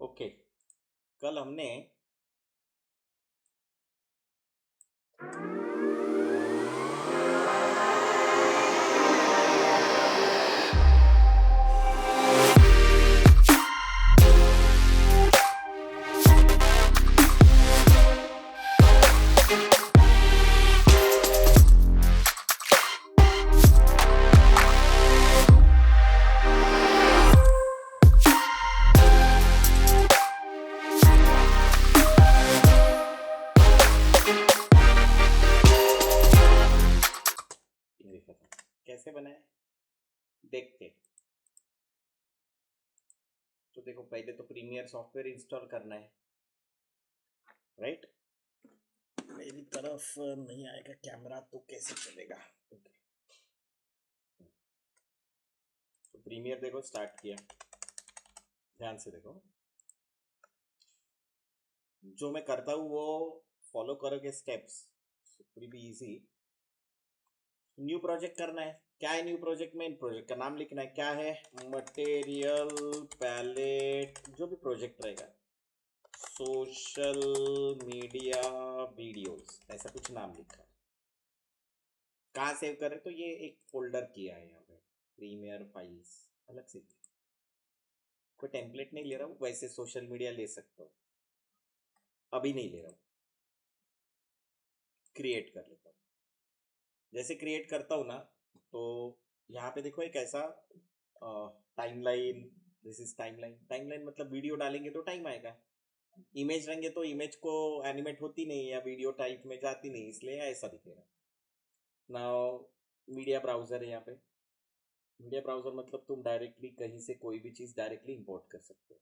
Okay, कल हमने कैसे बनाए देखते। तो देखो, पहले तो प्रीमियर सॉफ्टवेयर इंस्टॉल करना है, राइट। मेरी तरफ नहीं आएगा कैमरा तो कैसे चलेगा। ओके, तो प्रीमियर देखो स्टार्ट किया, ध्यान से देखो। जो मैं करता हूँ वो फॉलो करोगे steps, will be easy. New project करना है। क्या है न्यू प्रोजेक्ट में? इन प्रोजेक्ट का नाम लिखना है। क्या है? मटेरियल पैलेट, जो भी प्रोजेक्ट रहेगा, सोशल मीडिया वीडियोस, ऐसा कुछ नाम लिखा है। कहाँ सेव करें? तो ये एक फोल्डर किया है यहाँ पे, प्रीमियर फाइल्स, अलग से। कोई टेम्पलेट नहीं ले रहा हूँ, वैसे सोशल मीडिया ले सकता हूँ, अभी नहीं ले रहा हूँ। क्रिएट कर लेता हूँ। जैसे क्रिएट करता हूँ ना, तो यहाँ पे देखो एक ऐसा timeline, this is timeline. Timeline मतलब वीडियो डालेंगे तो टाइम आएगा, इमेज रहेंगे तो इमेज को एनिमेट होती नहीं या वीडियो टाइप में जाती नहीं, इसलिए ऐसा दिखेगा। नाउ मीडिया ब्राउजर है यहाँ पे। मीडिया ब्राउजर मतलब तुम डायरेक्टली कहीं से कोई भी चीज़ डायरेक्टली इंपोर्ट कर सकते हो।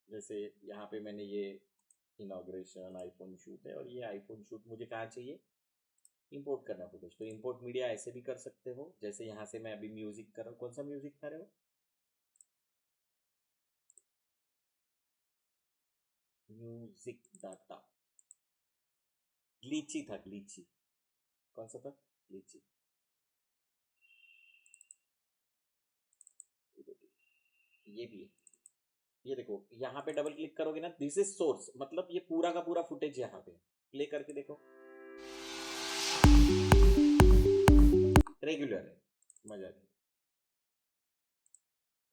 जैसे यहाँ पे मैंने ये इनॉग्रेशन आईफोन शूट है, और ये आईफोन शूट मुझे कहाँ चाहिए? इंपोर्ट करना फुटेज, तो इंपोर्ट मीडिया ऐसे भी कर सकते हो। जैसे यहाँ से मैं अभी म्यूजिक कर रहा हूँ, कौन सा म्यूजिक कर रहे हो? म्यूजिक डाटा, ग्लीची था, ग्लीची। कौन सा था? ग्लीची। ये भी है। ये देखो, यहाँ पे डबल क्लिक करोगे ना, दिस इज सोर्स, मतलब ये पूरा का पूरा फुटेज यहाँ पे। प्ले करके देखो, रेगुलर है, मजा नहीं।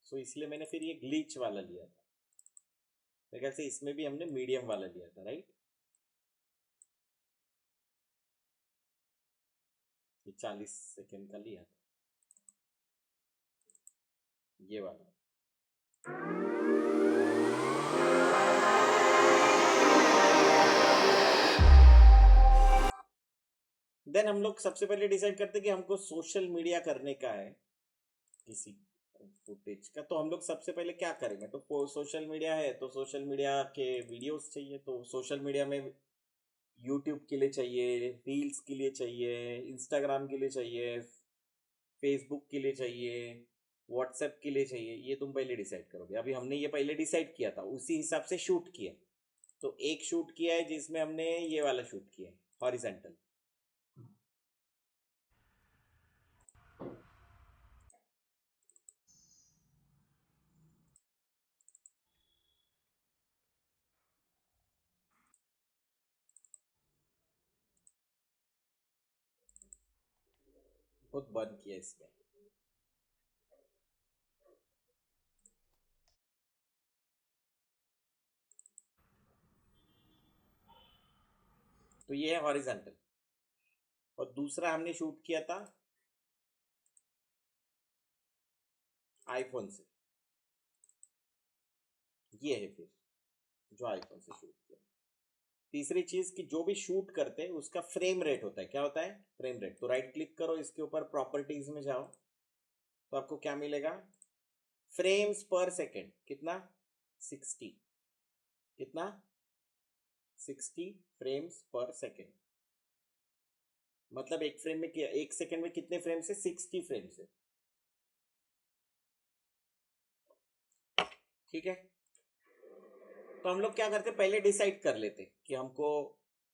सो इसलिए मैंने फिर ये ग्लिच वाला लिया था। मेरे ख्याल से इसमें भी हमने मीडियम वाला लिया था, राइट। ये 40 सेकेंड का लिया था, ये वाला। देन हम लोग सबसे पहले डिसाइड करते कि हमको सोशल मीडिया करने का है किसी फुटेज का। तो हम लोग सबसे पहले क्या करेंगे? तो सोशल मीडिया है तो सोशल मीडिया के वीडियोस चाहिए। तो सोशल मीडिया में यूट्यूब के लिए चाहिए, रील्स के लिए चाहिए, इंस्टाग्राम के लिए चाहिए, फेसबुक के लिए चाहिए, व्हाट्सएप के लिए चाहिए। ये तुम पहले डिसाइड करोगे। अभी हमने ये पहले डिसाइड किया था, उसी हिसाब से शूट किया। तो एक शूट किया है जिसमें हमने ये वाला शूट किया है, हॉरिजेंटल। बहुत बंद किया इसमें। तो ये है हॉरिजेंटल। और दूसरा हमने शूट किया था आईफोन से, ये है फिर जो आईफोन से शूट किया। तीसरी चीज कि जो भी शूट करते हैं उसका फ्रेम रेट होता है। क्या होता है? Frame rate. तो राइट क्लिक करो इसके ऊपर, प्रॉपर्टीज में जाओ, तो आपको क्या मिलेगा? फ्रेम्स पर सेकेंड। कितना? 60। कितना? 60 फ्रेम्स पर सेकेंड। मतलब एक फ्रेम में, एक सेकेंड में कितने फ्रेम से? 60 फ्रेम से। ठीक है। तो हम लोग क्या करते, पहले डिसाइड कर लेते कि हमको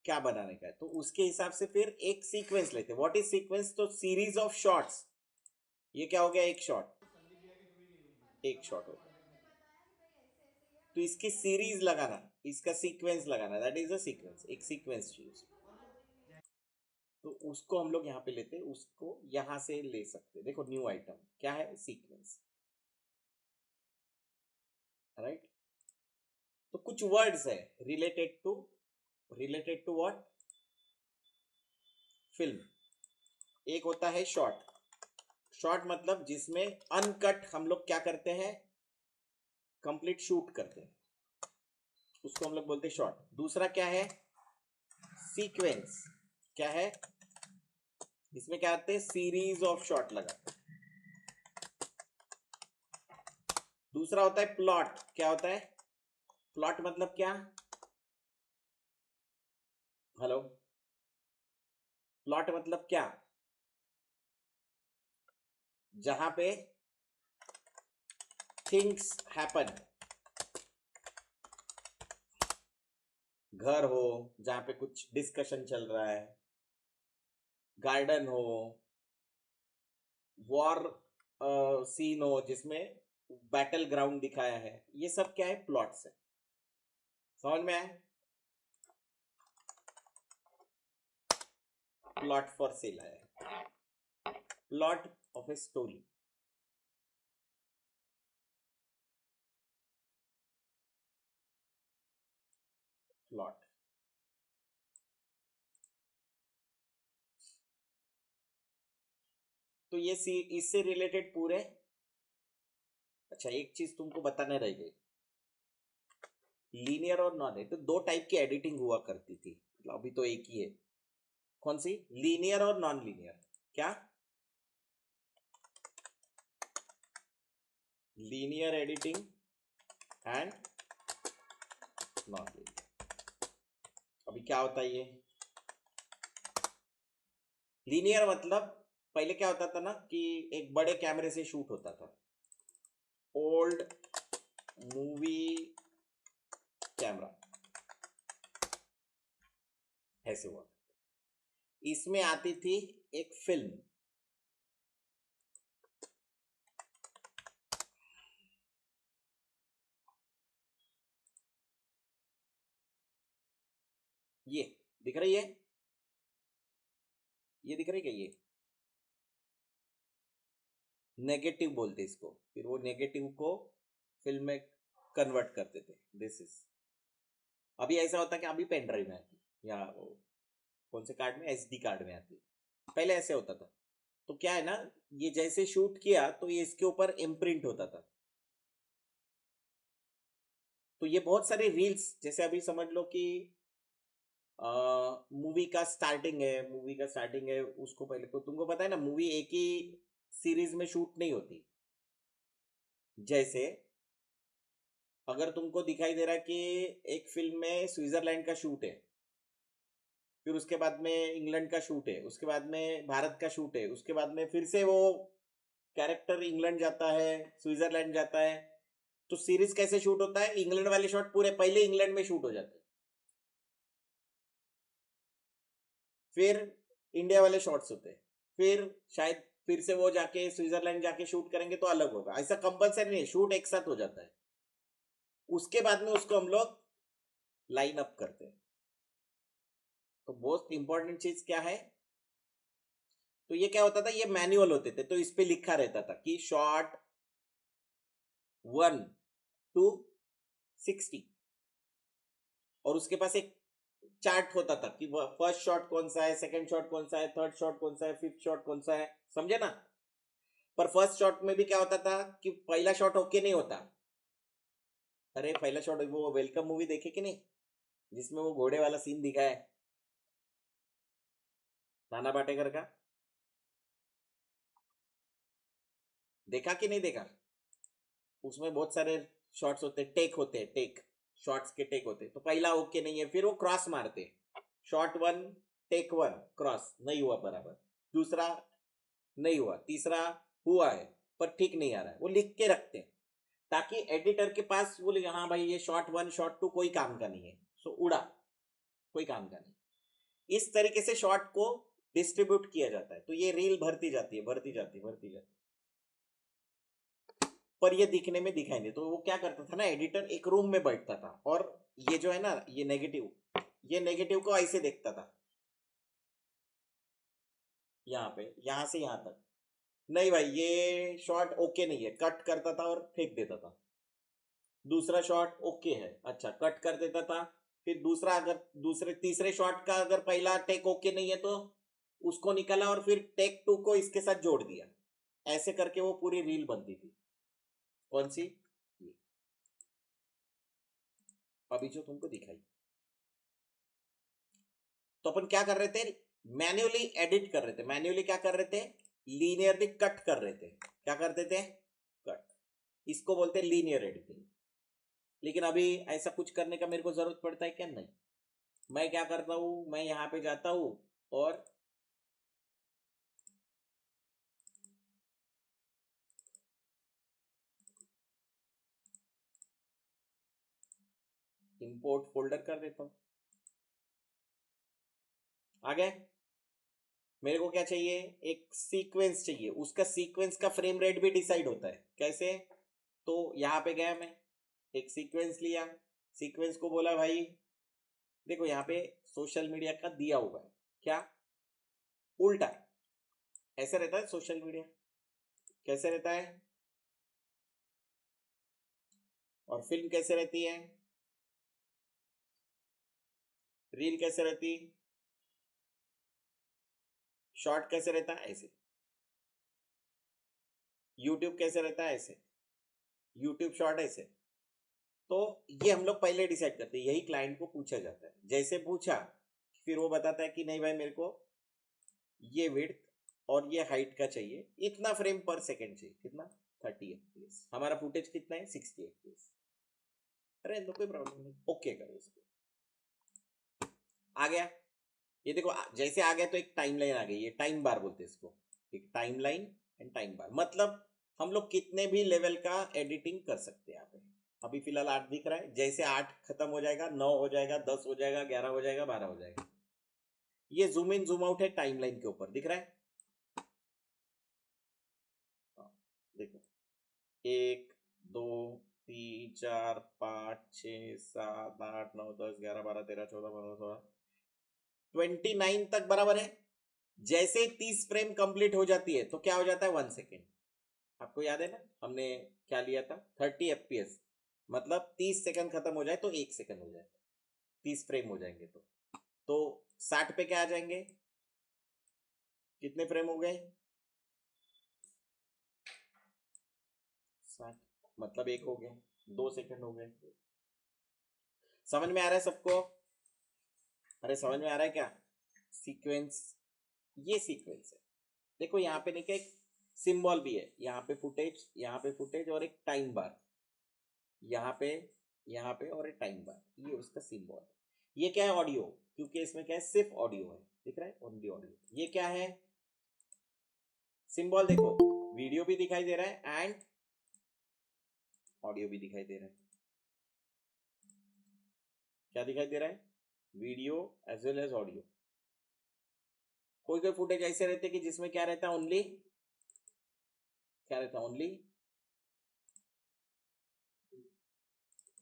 क्या बनाने का है, तो उसके हिसाब से फिर एक सीक्वेंस लेते। What is sequence? तो सीरीज ऑफ शॉट्स। ये क्या हो गया? एक शॉट, एक शॉट हो गया। तो इसकी सीरीज लगाना, इसका सीक्वेंस लगाना, दैट इज अ सीक्वेंस, एक सीक्वेंस चीज। तो उसको हम लोग यहाँ पे लेते हैं, उसको यहां से ले सकते हैं। देखो न्यू आइटम क्या है, सीक्वेंस, राइट। तो कुछ वर्ड्स है रिलेटेड टू व्हाट, फिल्म। एक होता है शॉर्ट। शॉर्ट मतलब जिसमें अनकट हम लोग क्या करते हैं, कंप्लीट शूट करते हैं, उसको हम लोग बोलते हैं शॉर्ट। दूसरा क्या है, सीक्वेंस। क्या है, इसमें क्या आते हैं, सीरीज ऑफ शॉट लगाते हैं। दूसरा होता है प्लॉट। क्या होता है प्लॉट, मतलब क्या, हेलो, प्लॉट मतलब क्या, जहां पे थिंग्स हैपन, घर हो जहां पे कुछ डिस्कशन चल रहा है, गार्डन हो, वॉर सीन हो जिसमें बैटल ग्राउंड दिखाया है, ये सब क्या है, प्लॉट्स है। समझ में आया, प्लॉट फॉर सेल आया, plot of a story. Plot, तो ये इससे रिलेटेड पूरे। अच्छा एक चीज तुमको बताने रह गई, लीनियर और नॉन है, तो दो टाइप की एडिटिंग हुआ करती थी, मतलब अभी तो एक ही है। कौन सी, लीनियर और नॉन लीनियर। क्या, linear editing and non linear. अभी क्या होता है ये, लीनियर मतलब पहले क्या होता था ना कि एक बड़े कैमरे से शूट होता था, ओल्ड मूवी कैमरा, ऐसे हुआ। इसमें आती थी एक फिल्म, ये दिख रही है, ये दिख रही है क्या, ये नेगेटिव बोलते इसको, फिर वो नेगेटिव को फिल्म में कन्वर्ट करते थे। दिस इज, अभी ऐसा होता है कि अभी पेन ड्राइव में आती या वो कौन से कार्ड में, एसडी कार्ड में आती, पहले ऐसे होता था। तो क्या है ना, ये जैसे शूट किया तो ये इसके ऊपर इम्प्रिंट होता था। तो ये बहुत सारे रील्स, जैसे अभी समझ लो कि मूवी का स्टार्टिंग है, मूवी का स्टार्टिंग है, उसको पहले तो तुमको पता है ना, मूवी एक ही सीरीज में शूट नहीं होती। जैसे अगर तुमको दिखाई दे रहा है कि एक फिल्म में स्विट्जरलैंड का शूट है, फिर उसके बाद में इंग्लैंड का शूट है, उसके बाद में भारत का शूट है, उसके बाद में फिर से वो कैरेक्टर इंग्लैंड जाता है, स्विट्जरलैंड जाता है, तो सीरीज कैसे शूट होता है, इंग्लैंड वाले शॉट पूरे पहले इंग्लैंड में शूट हो जाते हैं, फिर इंडिया वाले शॉट्स होते हैं, फिर शायद फिर से वो जाके स्विट्जरलैंड जाके शूट करेंगे तो अलग होगा, ऐसा कंपलसरी नहीं, शूट एक साथ हो जाता है। उसके बाद में उसको हम लोग लाइन अप करते हैं। तो मोस्ट इंपॉर्टेंट चीज क्या है, तो ये क्या होता था, ये मैनुअल होते थे, तो इस पे लिखा रहता था कि शॉट 1 to 60, और उसके पास एक चार्ट होता था कि फर्स्ट शॉट कौन सा है, सेकंड शॉट कौन सा है, थर्ड शॉट कौन सा है, फिफ्थ शॉट कौन सा है, समझे ना। पर फर्स्ट शॉट में भी क्या होता था कि पहला शॉट ओके नहीं होता। अरे पहला शॉट, वो वेलकम मूवी देखे कि नहीं, जिसमें वो घोड़े वाला सीन दिखा है, नाना पाटेकर का, देखा कि नहीं देखा। उसमें बहुत सारे शॉट्स होते, टेक होते, टेक, शॉट्स के टेक होते, तो पहला ओके नहीं है, फिर वो क्रॉस मारते, शॉट 1 टेक 1 क्रॉस नहीं हुआ बराबर, दूसरा नहीं हुआ, तीसरा हुआ है पर ठीक नहीं आ रहा है, वो लिख के रखते हैं ताकि एडिटर के पास बोले हाँ भाई ये शॉट 1 शॉट 2 कोई काम का नहीं है, सो उड़ा, कोई काम का नहीं। इस तरीके से शॉट को डिस्ट्रीब्यूट किया जाता है, तो ये रील भरती जाती है, भरती जाती है, भरती जाती है। पर ये दिखने में दिखाई नहीं। तो वो क्या करता था ना, एडिटर एक रूम में बैठता था और ये जो है ना, ये नेगेटिव को ऐसे देखता था, यहाँ पे, यहाँ से यहाँ तक। नहीं भाई, ये शॉट ओके नहीं है, कट करता था और फेंक देता था। दूसरा शॉट ओके है, अच्छा, कट कर देता था। फिर दूसरा, अगर दूसरे तीसरे शॉट का अगर पहला टेक ओके नहीं है तो उसको निकाला और फिर टेक 2 को इसके साथ जोड़ दिया। ऐसे करके वो पूरी रील बनती थी। कौन सी? ये अभी जो तुमको दिखाई। तो अपन क्या कर रहे थे, मैन्युअली एडिट कर रहे थे। मैन्युअली क्या कर रहे थे, लीनियरली कट कर रहे थे। क्या करते थे, कट। इसको बोलते हैं लीनियर एडिटिंग। लेकिन अभी ऐसा कुछ करने का मेरे को जरूरत पड़ता है क्या? नहीं। मैं क्या करता हूं, मैं यहाँ पे जाता हूं और इंपोर्ट फोल्डर कर देता हूं। आ गए। मेरे को क्या चाहिए, एक सीक्वेंस चाहिए। उसका सीक्वेंस का फ्रेम रेट भी डिसाइड होता है। कैसे? तो यहाँ पे गया मैं, एक सीक्वेंस लिया, सीक्वेंस को बोला भाई देखो यहाँ पे सोशल मीडिया का दिया हुआ है, क्या उल्टा ऐसे रहता है सोशल मीडिया। कैसे रहता है, और फिल्म कैसे रहती है, रील कैसे रहती, शॉर्ट कैसे रहता है, ऐसे। यूट्यूब कैसे रहता है, ऐसे। यूट्यूब शॉर्ट ऐसे। तो ये हम लोग पहले डिसाइड करते हैं, यही क्लाइंट को पूछा जाता है। जैसे पूछा, फिर वो बताता है कि नहीं भाई, मेरे को ये विड्थ और ये हाइट का चाहिए, इतना फ्रेम पर सेकेंड चाहिए। कितना? 30 FPS। हमारा फुटेज कितना है? 60 FPS। अरे तो कोई प्रॉब्लम नहीं, ओके करो इसको। आ गया। ये देखो, जैसे आ गया तो एक टाइमलाइन आ गई। ये टाइम बार बोलते हैं इसको, एक टाइमलाइन एंड टाइम बार। मतलब हम लोग कितने भी लेवल का एडिटिंग कर सकते हैं यहाँ पे। अभी फिलहाल 8 दिख रहा है। जैसे 8 खत्म हो जाएगा, 9 हो जाएगा, 10 हो जाएगा, 11 हो जाएगा, 12 हो जाएगा। ये जूम इन जूम आउट है टाइमलाइन के ऊपर, दिख रहा है। देखो, 1 2 3 4 5 6 7 8 9 10 11 12 13 14 15 16 29 तक बराबर है। जैसे 30 फ्रेम कंप्लीट हो जाती है तो क्या हो जाता है, 1 सेकेंड। आपको याद है ना, हमने क्या लिया था, 30 FPS। मतलब 30 सेकंड खत्म हो जाए तो 1 सेकंड हो जाए, 30 फ्रेम हो जाएंगे तो 60 पे क्या आ जाएंगे, कितने फ्रेम हो गए, 60। मतलब 1 हो गया, 2 सेकंड हो गए। समझ में आ रहा है सबको? अरे समझ में आ रहा है क्या? सीक्वेंस, ये सीक्वेंस है। देखो यहाँ पे नहीं क्या, एक सिंबल भी है, यहाँ पे फुटेज, यहाँ पे फुटेज और एक टाइम बार, यहाँ पे, यहाँ पे और एक टाइम बार, ये उसका सिंबल है। ये क्या है, ऑडियो, क्योंकि इसमें क्या है, सिर्फ ऑडियो है। दिख रहा है, ओनली ऑडियो। ये क्या है, सिंबल देखो, वीडियो भी दिखाई दे रहा है एंड ऑडियो भी दिखाई दे रहा है। क्या दिखाई दे रहा है, video as well as audio. कोई कोई फुटेज ऐसे रहते कि जिसमें क्या रहता है, ओनली, क्या रहता है, ओनली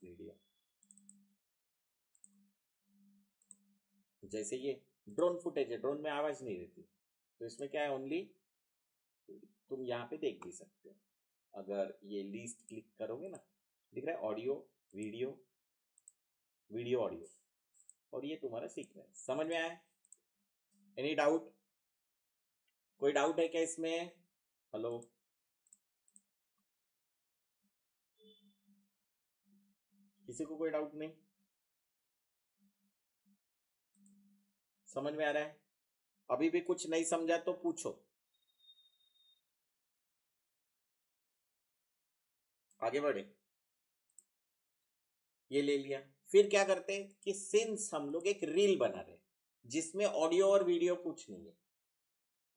वीडियो। जैसे ये ड्रोन फुटेज है, ड्रोन में आवाज नहीं रहती, तो इसमें क्या है, ओनली। तुम यहाँ पे देख भी सकते हो, अगर ये लिस्ट क्लिक करोगे ना, दिख रहा है ऑडियो, वीडियो, वीडियो, ऑडियो, और ये तुम्हारा सीक्वेंस। समझ में आया? Any doubt? कोई डाउट है क्या इसमें? हेलो, किसी को कोई डाउट नहीं? समझ में आ रहा है? अभी भी कुछ नहीं समझा तो पूछो, आगे बढ़े। ये ले लिया। फिर क्या करते हैं कि सिंस हम लोग एक रील बना रहे हैं जिसमें ऑडियो और वीडियो कुछ नहीं है,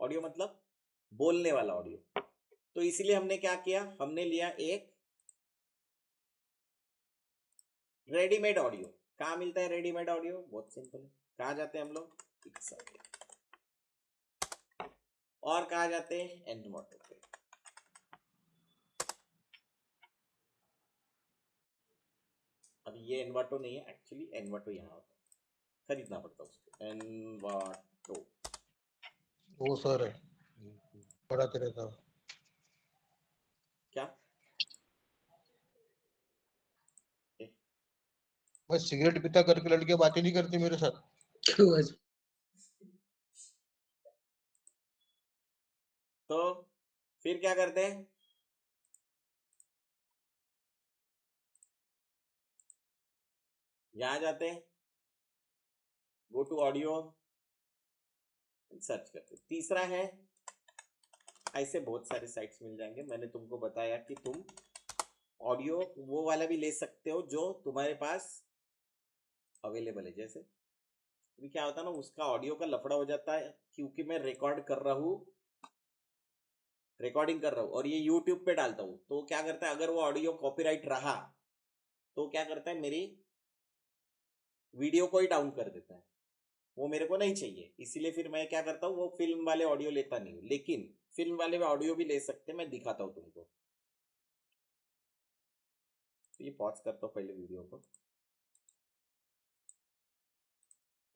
ऑडियो मतलब बोलने वाला ऑडियो, तो इसलिए हमने क्या किया, हमने लिया एक रेडीमेड ऑडियो। कहाँ मिलता है रेडीमेड ऑडियो? बहुत सिंपल है। कहाँ जाते हैं हम लोग, पिक्सल, और कहाँ जाते हैं, एंड मोटर पे। अब ये एनवाटो नहीं है, एक्चुअली एनवाटो यहाँ होता है, खरीदना पड़ता है उसको। एनवाटो वो सर है, पढ़ाते रहता हूँ। क्या ए, मैं सिगरेट पीता करके लड़कियां बातें नहीं करती मेरे साथ। तो फिर क्या करते हैं, यहाँ जाते हैं, गो टू ऑडियो, सर्च करते हैं। तीसरा है, ऐसे बहुत सारे साइट्स मिल जाएंगे। मैंने तुमको बताया कि तुम ऑडियो वो वाला भी ले सकते हो जो तुम्हारे पास अवेलेबल है। जैसे अभी क्या होता है ना, उसका ऑडियो का लफड़ा हो जाता है क्योंकि मैं रिकॉर्डिंग कर रहा हूँ और ये यूट्यूब पे डालता हूँ। तो क्या करता है, अगर वो ऑडियो कॉपीराइट रहा तो क्या करता है, मेरी वीडियो को ही डाउन कर देता है। वो मेरे को नहीं चाहिए, इसीलिए फिर मैं क्या करता हूँ, वो फिल्म वाले ऑडियो लेता नहीं हूँ। लेकिन फिल्म वाले ऑडियो भी ले सकते हैं, मैं दिखाता हूँ तुमको। तो ये पॉज करता हूँ पहले वीडियो को।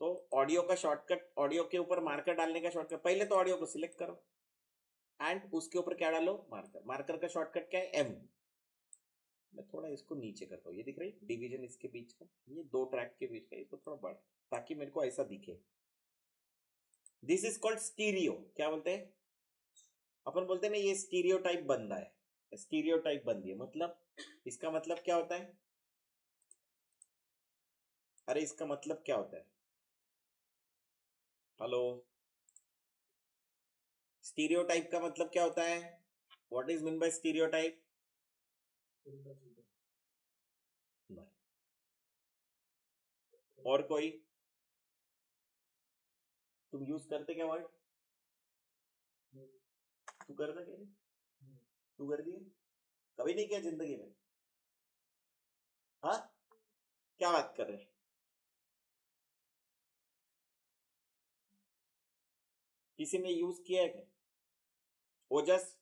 तो ऑडियो का शॉर्टकट, ऑडियो के ऊपर मार्कर डालने का शॉर्टकट, पहले तो ऑडियो को सिलेक्ट करो एंड उसके ऊपर क्या डालो, मार्कर। मार्कर का शॉर्टकट क्या है, एम। मैं थोड़ा इसको नीचे करता हूँ, ये दिख रही डिवीजन इसके बीच का, ये दो ट्रैक के बीच का, इसको थोड़ा बढ़ ताकि मेरे को ऐसा दिखे। This is called stereo. क्या बोलते हैं अपन, बोलते हैं ना ये स्टीरियो टाइप बंदा है, स्टीरियो टाइप बंदी है। मतलब इसका मतलब क्या होता है, अरे इसका मतलब क्या होता है, हेलो, स्टीरियोटाइप का मतलब क्या होता है, what is mean by stereotype? और कोई तुम यूज करते क्या वर्ड, तू करता क्या, तू कर दिया कभी नहीं किया जिंदगी में? हाँ, क्या बात कर रहे हैं, किसी ने यूज किया है क्या? ओजस,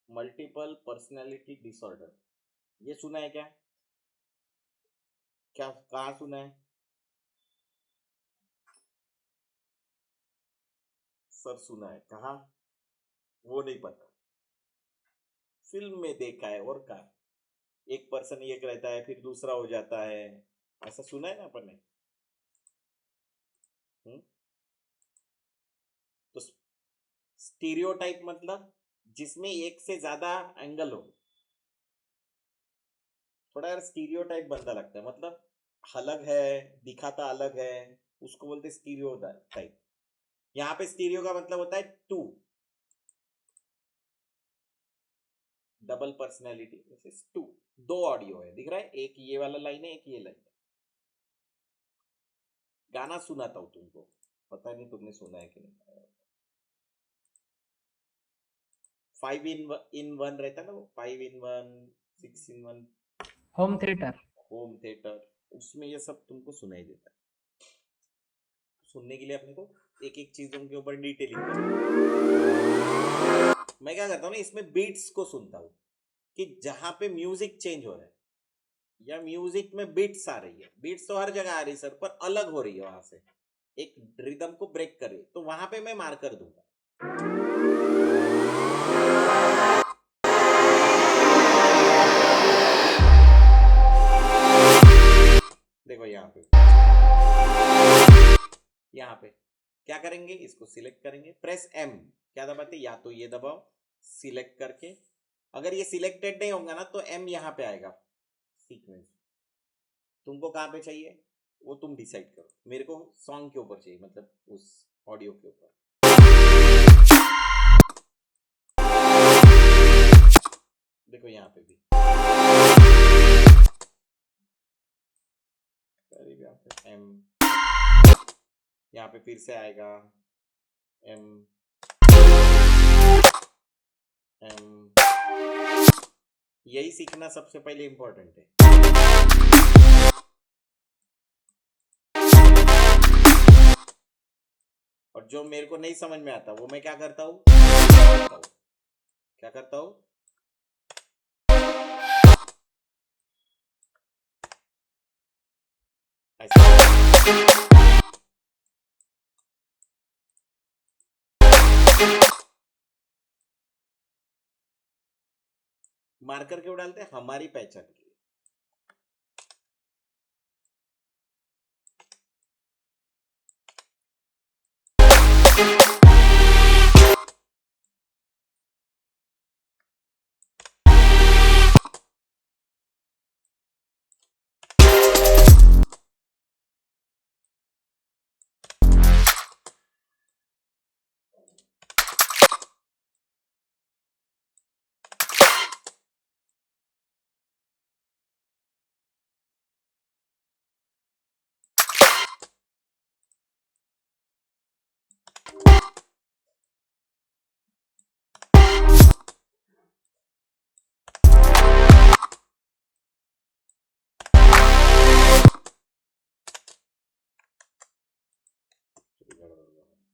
मल्टीपल पर्सनैलिटी डिसऑर्डर, ये सुना है क्या? क्या कहाँ सुना है? सर सुना है, कहाँ? वो नहीं पता, फिल्म में देखा है। और कहा, एक पर्सन एक रहता है फिर दूसरा हो जाता है, ऐसा सुना है ना अपन ने। तो स्टीरियोटाइप मतलब जिसमें एक से ज्यादा एंगल हो। थोड़ा यार स्टीरियोटाइप बंदा लगता है, मतलब अलग है, दिखाता अलग है, उसको बोलते स्टीरियोटाइप। यहाँ पे स्टीरियो का मतलब होता है टू, डबल पर्सनैलिटी, टू, दो ऑडियो है, दिख रहा है, एक ये वाला लाइन है, एक ये लाइन है। गाना सुनाता हूँ तुमको, पता नहीं तुमने सुना है कि नहीं। 5 in 1 रहता है ना, वो 5 in 1, 6 in 1, home theatre, home theatre, उसमें ये सब तुमको सुनाई देता है। सुनने के लिए अपने को एक एक चीजों के ऊपर डिटेलिंग करना। मैं क्या करता हूँ ना, इसमें बीट्स को सुनता हूँ कि जहां पे म्यूजिक चेंज हो रहा है या म्यूजिक में बीट्स आ रही है, बीट्स तो हर जगह आ रही है सर, पर अलग हो रही है, वहां से एक रिदम को ब्रेक कर रही है, तो वहां पे मैं मार्कर दूंगा। देखो यहाँ पे क्या करेंगे, इसको सिलेक्ट करेंगे, प्रेस एम, क्या दबाते, या तो ये दबाओ सिलेक्ट करके, अगर ये सिलेक्टेड नहीं होगा ना तो एम यहाँ पे आएगा सीक्वेंस। तुमको कहाँ पे चाहिए वो तुम डिसाइड करो, मेरे को सॉन्ग के ऊपर चाहिए, मतलब उस ऑडियो के ऊपर। देखो यहाँ पे भी यहाँ पे एम, यहाँ पे फिर से आएगा एम एम। यही सीखना सबसे पहले इंपॉर्टेंट है। और जो मेरे को नहीं समझ में आता वो मैं क्या करता हूँ, क्या करता हूँ, ऐसा। मार्कर क्यों डालते हैं? हमारी पहचान के लिए।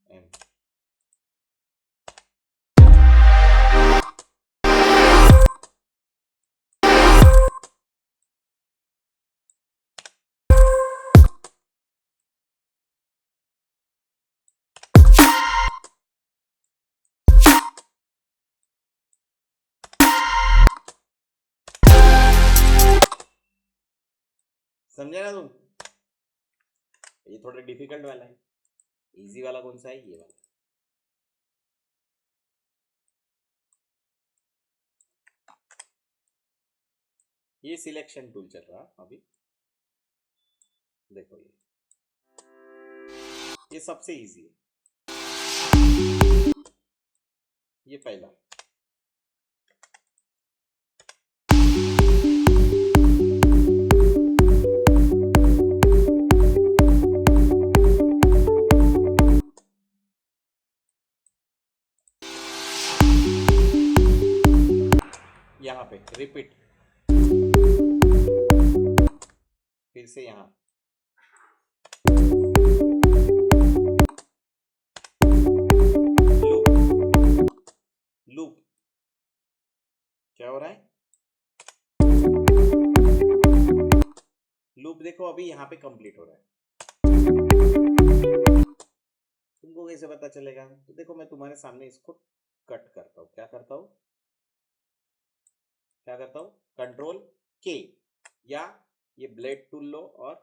एम समझे ना तुम? ये थोड़ा डिफिकल्ट वाला है। इजी वाला कौन सा है? ये वाला। ये सिलेक्शन टूल चल रहा अभी, देखो ये सबसे इजी है। ये पहला, यहाँ पे रिपीट, फिर से यहाँ, लूप। क्या हो रहा है? लूप देखो अभी यहाँ पे कंप्लीट हो रहा है। तुमको कैसे पता चलेगा? तो देखो मैं तुम्हारे सामने इसको कट करता हूँ। क्या करता हूँ, क्या करता हूँ, कंट्रोल के, या ये ब्लेड टूल लो, और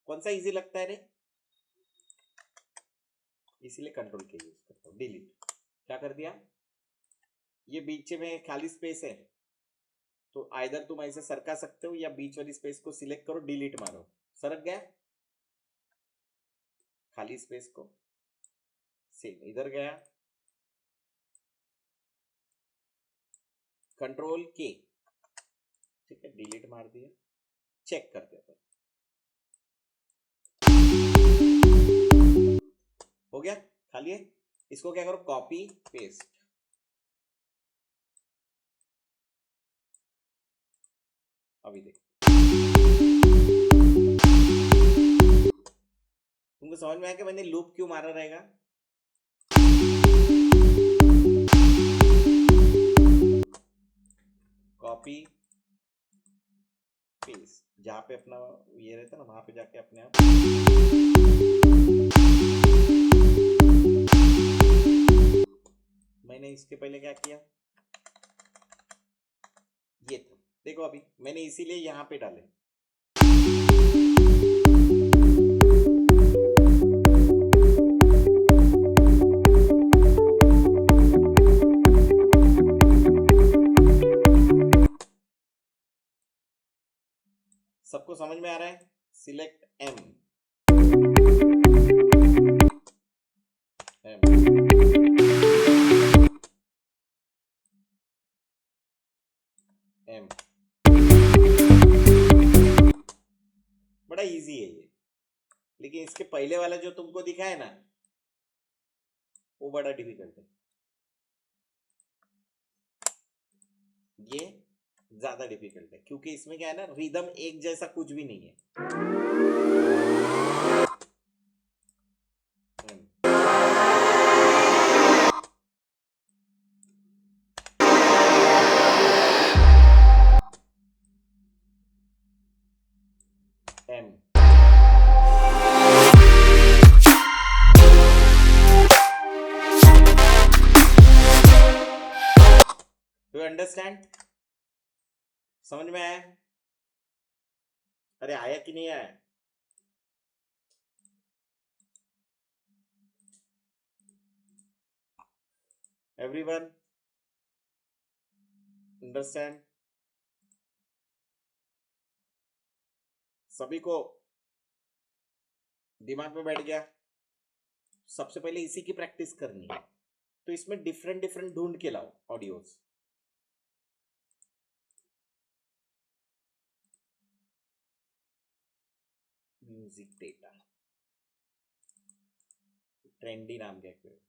कौन सा इजी लगता है रे, इसीलिए कंट्रोल के यूज करता हूँ। डिलीट, क्या कर दिया, ये बीच में खाली स्पेस है तो आइदर तुम ऐसे सरका सकते हो या बीच वाली स्पेस को सिलेक्ट करो, डिलीट मारो, सरक गया खाली स्पेस को। सेम इधर गया, कंट्रोल के, ठीक है, डिलीट मार दिया। चेक करते हैं, हो गया खाली है। इसको क्या करो, कॉपी पेस्ट, अभी देखो तुमको समझ में आया कि मैंने लूप क्यों मारा रहेगा। कॉपी पेस्ट, जहां पे अपना ये रहता ना वहां पे जाके अपने आप मैंने इसके पहले क्या किया, ये था, देखो अभी मैंने इसीलिए यहाँ पे डाले। सबको समझ में आ रहा है? सिलेक्ट एम, एम, बड़ा इजी है ये, लेकिन इसके पहले वाला जो तुमको दिखा है ना वो बड़ा डिफिकल्ट है। ये ज्यादा डिफिकल्ट है क्योंकि इसमें क्या है ना, रिदम एक जैसा कुछ भी नहीं है। समझ में आया? अरे आया कि नहीं आया? Everyone understand? सभी को दिमाग में बैठ गया? सबसे पहले इसी की प्रैक्टिस करनी है, तो इसमें डिफरेंट डिफरेंट ढूंढ के लाओ ऑडियोज। म्यूजिक डेटा ट्रेंडी नाम क्या करो।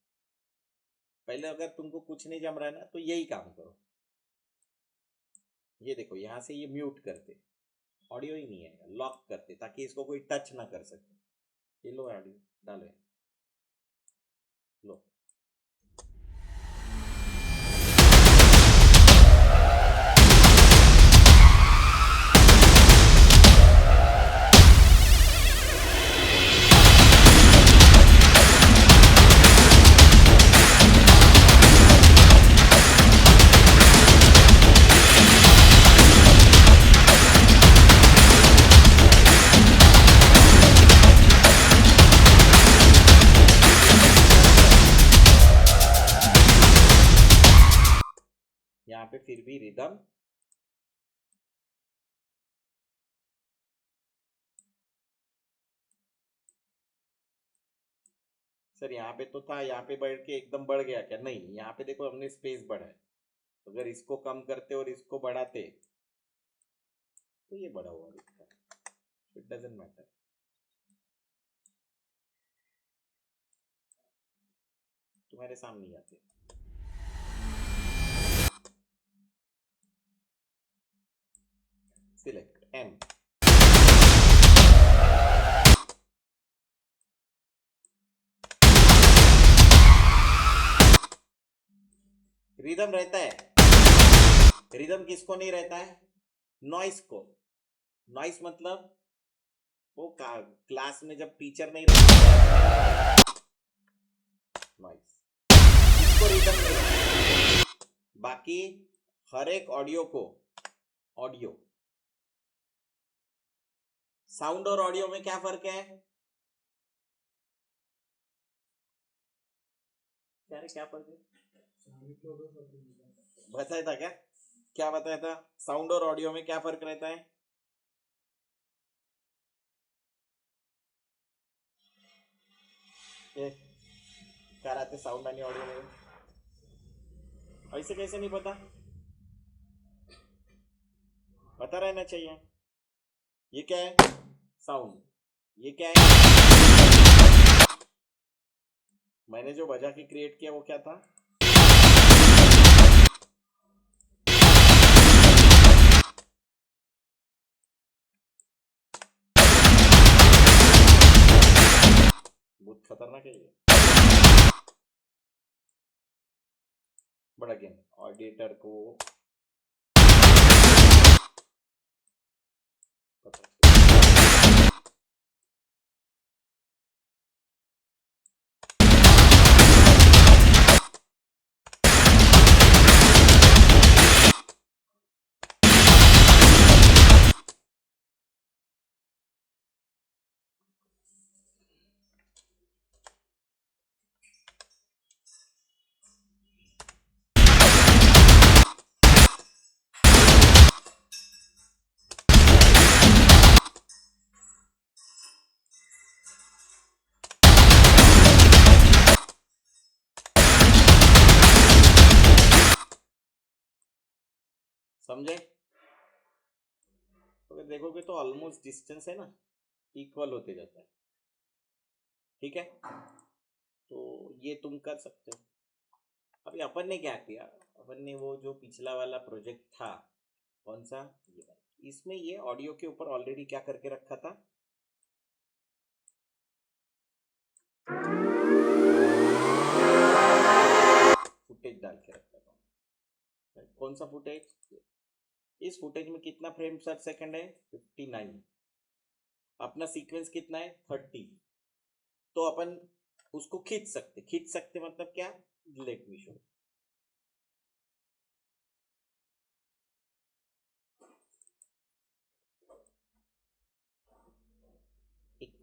पहले अगर तुमको कुछ नहीं जम रहा है ना, तो यही काम करो। ये देखो, यहां से ये म्यूट करते, ऑडियो ही नहीं आएगा, लॉक करते ताकि इसको कोई टच ना कर सके। ये लो ऑडियो डालो, लो। यहाँ पे फिर भी रिदम, सर यहाँ पे तो था, यहाँ पे बढ़ के एकदम बढ़ गया क्या? नहीं, यहाँ पे देखो हमने स्पेस बढ़ाया। अगर इसको कम करते और इसको बढ़ाते तो ये बड़ा हुआ दिखता। It doesn't matter. तुम्हारे सामने ही आते। Select M. रिदम रहता है। रिदम किसको नहीं रहता है? नॉइस को। नॉइस मतलब वो क्लास में जब टीचर नहीं रहता, नॉइस, इसको रिदम नहीं रहता। बाकी हर एक ऑडियो को, ऑडियो, साउंड और ऑडियो में क्या फर्क है? क्या फर्क है? बताया था क्या? क्या बताया था? साउंड और ऑडियो में क्या फर्क रहता है? क्या रहते साउंड आणि ऑडियो में? ऐसे कैसे नहीं पता? पता रहना चाहिए। ये क्या है? साउंड। ये क्या है? मैंने जो बजा के क्रिएट किया वो क्या था? बहुत खतरनाक है ये। बट अगेन ऑडिटर को पता। समझे? तो देखोगे तो ऑलमोस्ट डिस्टेंस है ना, इक्वल होते जाता है। ठीक है, तो ये तुम कर सकते हो। अभी अपन ने क्या किया, अपन ने वो जो पिछला वाला प्रोजेक्ट था, कौन सा, ये वाला, इसमें ये ऑडियो के ऊपर ऑलरेडी क्या करके रखा था, फुटेज डाल के रखा था। कौन सा फुटेज? इस फुटेज में कितना फ्रेम पर सेकंड है? 59। अपना सीक्वेंस कितना है? 30। तो अपन उसको खींच सकते मतलब क्या? Let me show.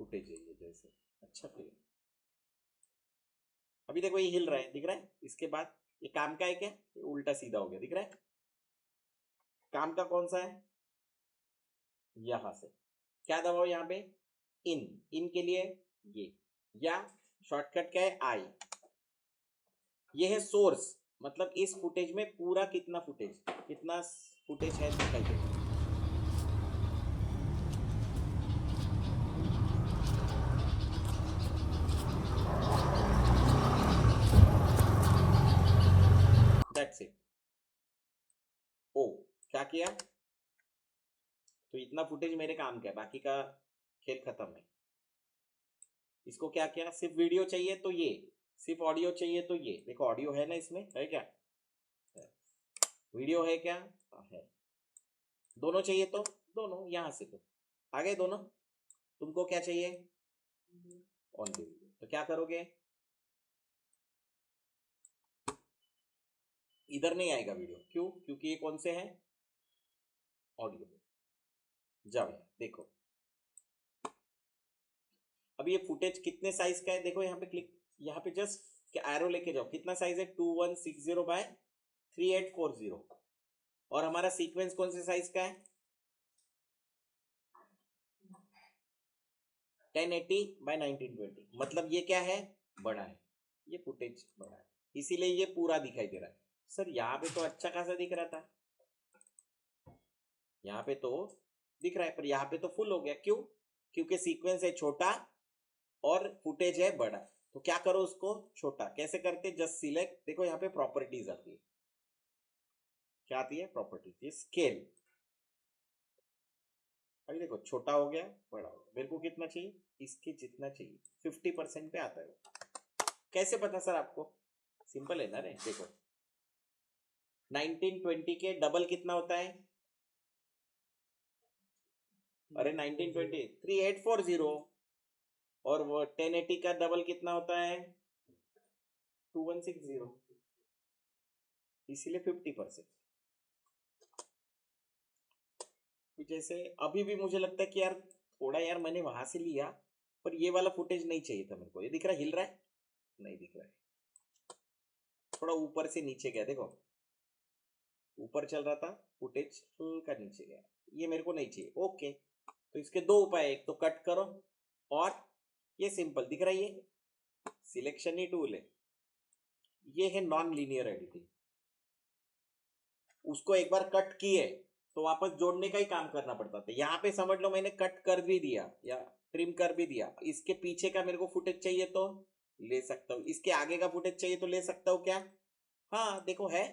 फुटेज है ये, जैसे अच्छा क्लियर। अभी देखो ये हिल रहा है, दिख रहा है। इसके बाद ये काम का है क्या, ये उल्टा सीधा हो गया, दिख रहा है। काम का कौन सा है, यहां से क्या दबाओ, यहाँ पे इन, इन के लिए ये, या शॉर्टकट क्या है, आई। ये है सोर्स, मतलब इस फुटेज में पूरा कितना फुटेज है दिखाई देगा। That's it. ओ, क्या किया, तो इतना फुटेज मेरे काम का है, बाकी का खेल खत्म है। इसको क्या किया, सिर्फ वीडियो चाहिए तो ये, सिर्फ ऑडियो चाहिए तो ये। देखो ऑडियो है ना, इसमें है क्या, है। वीडियो है क्या, है। दोनों चाहिए तो दोनों, यहां से तो आ गए दोनों। तुमको क्या चाहिए, ऑन वीडियो, तो क्या करोगे, इधर नहीं आएगा वीडियो, क्यों, क्योंकि ये कौन से हैं, ऑडियो। जाओ देखो, अब ये फुटेज कितने साइज का है, देखो यहाँ पे क्लिक, यहाँ पे जस्ट एरो लेके जाओ, कितना साइज है, 2160 बाय 3840। और हमारा सीक्वेंस कौन से साइज का है, 1080 बाय 1920। मतलब ये क्या है, बड़ा है, ये फुटेज बड़ा है, इसीलिए ये पूरा दिखाई दे रहा है। सर यहाँ पे तो अच्छा खासा दिख रहा था, यहाँ पे तो दिख रहा है, पर यहाँ पे तो फुल हो गया, क्यों, क्योंकि सीक्वेंस है छोटा और फुटेज है बड़ा। तो क्या करो उसको छोटा, कैसे करते, जस्ट सिलेक्ट, देखो यहाँ पे प्रॉपर्टीज आती है, क्या आती है, प्रॉपर्टीज, ये स्केल। अभी देखो छोटा हो गया, बड़ा हो गया, मेरे को कितना चाहिए, इसके जितना चाहिए, 50% पे आता है वो। कैसे पता सर आपको, सिंपल है ना रे, देखो 1920 के डबल कितना होता है, अरे 1920 3840, और वो 1080 का डबल कितना होता है, 2160, इसीलिए 50%। जैसे अभी भी मुझे लगता है कि यार थोड़ा, यार मैंने वहां से लिया, पर ये वाला फुटेज नहीं चाहिए था मेरे को। ये दिख रहा है, हिल रहा है, नहीं दिख रहा है, थोड़ा ऊपर से नीचे गया, देखो ऊपर चल रहा था फुटेज, हल्का नीचे गया, ये मेरे को नहीं चाहिए। ओके, तो इसके दो उपाय, एक तो कट करो, और ये सिंपल दिख रहा है, ये सिलेक्शन ही टूल है, ये है नॉन लीनियर एडिटिंग। उसको एक बार कट किए तो वापस जोड़ने का ही काम करना पड़ता था। यहाँ पे समझ लो मैंने कट कर भी दिया या ट्रिम कर भी दिया, इसके पीछे का मेरे को फुटेज चाहिए तो ले सकता हूँ, इसके आगे का फुटेज चाहिए तो ले सकता हूँ क्या, हाँ देखो है,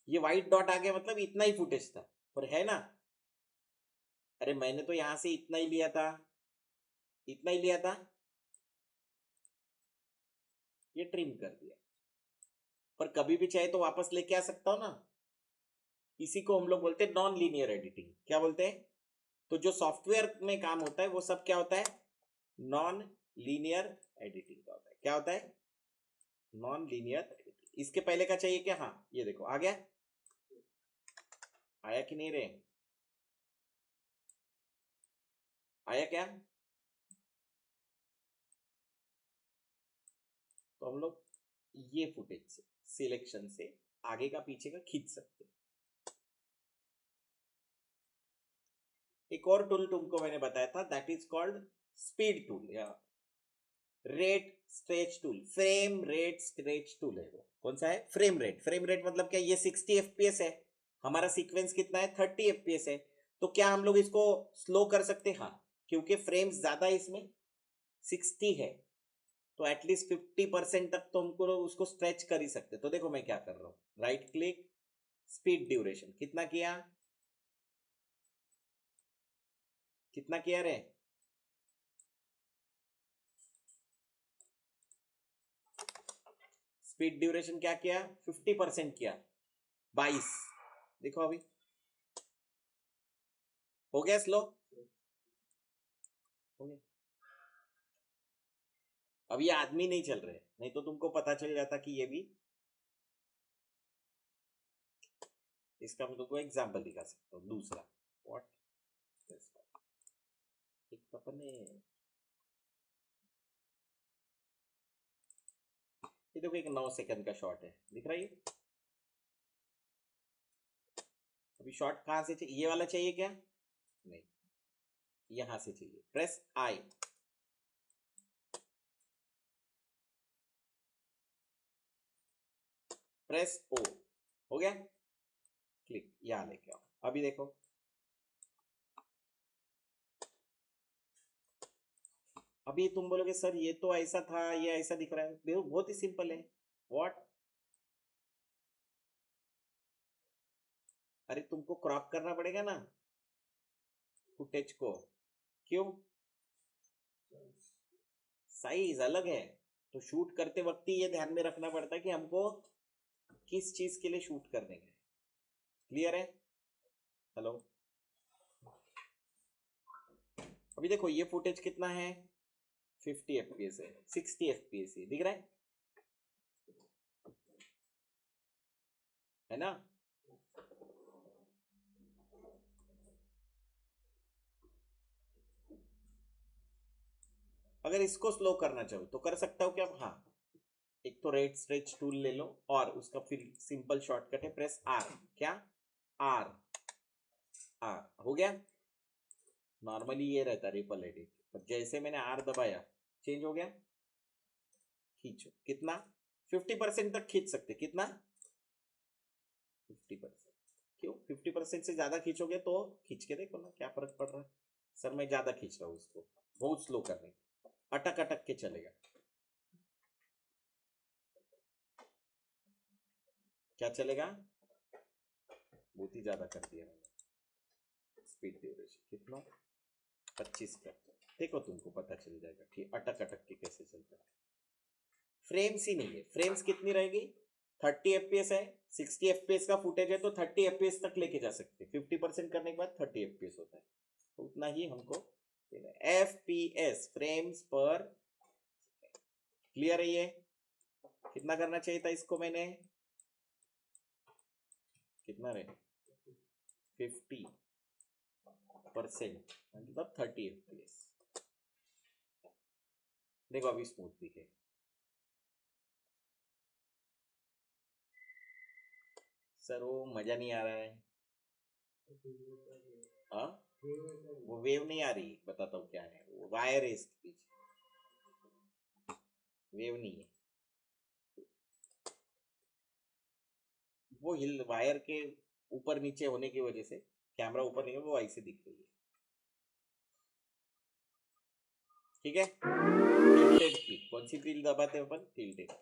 ये व्हाइट डॉट आ गया, मतलब इतना ही फुटेज था, पर है ना। अरे मैंने तो यहां से इतना ही लिया था, इतना ही लिया था, ये ट्रिम कर दिया, पर कभी भी चाहे तो वापस लेके आ सकता हूँ ना। इसी को हम लोग बोलते हैं नॉन लीनियर एडिटिंग। क्या बोलते हैं, तो जो सॉफ्टवेयर में काम होता है वो सब क्या होता है, नॉन लीनियर एडिटिंग का होता है। क्या होता है, नॉन लीनियर एडिटिंग। इसके पहले का चाहिए क्या, हाँ ये देखो आ गया, आया कि नहीं रे, आया क्या, तो हम लोग ये फुटेज से, सिलेक्शन से आगे का पीछे का खींच सकते हैं। एक और टूल तुमको मैंने बताया था, that is called speed tool या rate stretch tool. Frame rate stretch tool है वो, कौन सा है, फ्रेम रेट। फ्रेम रेट मतलब क्या, ये 60 fps है, हमारा सीक्वेंस कितना है 30 fps है, तो क्या हम लोग इसको स्लो कर सकते हैं, हाँ, क्योंकि फ्रेम्स ज्यादा है इसमें, 60 है, तो एटलीस्ट 50% तक तो हमको उसको स्ट्रेच कर ही सकते। तो देखो मैं क्या कर रहा हूँ, राइट क्लिक, स्पीड ड्यूरेशन कितना किया, कितना किया रे, स्पीड ड्यूरेशन क्या किया, 50% किया, 22। देखो अभी हो गया स्लो, हो गया। अब ये आदमी नहीं चल रहे, नहीं तो तुमको पता चल जाता कि ये भी, इसका मैं तुमको एग्जाम्पल दिखा सकता हूँ दूसरा। व्हाट, एक अपने ये देखो एक 9 सेकंड का शॉट है, दिख रहा है ये? अभी शॉट कहाँ से चाहिए? ये वाला चाहिए क्या? नहीं, यहां से चाहिए। प्रेस आई, प्रेस ओ, हो गया? क्लिक, यहां लेके आओ। अभी देखो, अभी तुम बोलोगे सर ये तो ऐसा था, ये ऐसा दिख रहा है। देखो बहुत ही सिंपल है। व्हाट? अरे तुमको क्रॉप करना पड़ेगा ना फुटेज को। क्यों? साइज अलग है, तो शूट करते वक्त ही ये ध्यान में रखना पड़ता है कि हमको किस चीज के लिए शूट करने का है। क्लियर है? हेलो? अभी देखो ये फुटेज कितना है? 50 fps है, 60 fps है, दिख रहा है ना? अगर इसको स्लो करना चाहो तो कर सकता हो क्या? हाँ, एक तो रेड स्ट्रेच टूल ले लो और उसका फिर सिंपल शॉर्टकट है प्रेस आर। क्या? आर। आर हो गया। नॉर्मली ये रहता रिपल एडिट, पर जैसे मैंने आर दबाया चेंज हो गया। खींचो, कितना? 50% तक खींच सकते। कितना? 50%। क्यों 50% से ज्यादा खींचोगे? तो खींच के देखो ना क्या फर्क पड़ रहा है। सर मैं ज्यादा खींच रहा हूँ उसको, बहुत स्लो करने, अटक अटक के चलेगा। क्या चलेगा? बहुत ही ज्यादा कर दिया मैंने। स्पीड ड्यूरेशन कितना? 25 का। देखो तुमको पता चल जाएगा कि अटक अटक के कैसे चलता है। फ्रेम्स ही नहीं है। फ्रेम्स कितनी रहेगी? 30 fps है, 60 fps का फुटेज है तो 30 fps तक लेके जा सकते हैं। 50% करने के बाद 30 fps होता है, तो उतना ही हमको fps, फ्रेम्स पर। क्लियर है ये? कितना करना चाहिए था इसको मैंने? कितना रहे? 50% मतलब 30 fps। देखो अभी स्मूथ दिखे। सर वो मजा नहीं आ रहा है। हाँ, वो वेव नहीं आ रही, बताता हूँ क्या है। वो वायर है इसके पीछे, वेव नहीं है। वो हिल वायर के ऊपर नीचे होने की वजह से कैमरा ऊपर नहीं है, वो ऐसे दिख रही है। ठीक है? टिल्टेड की कौन सी टिल दबाते हैं अपन? टिल्टेड।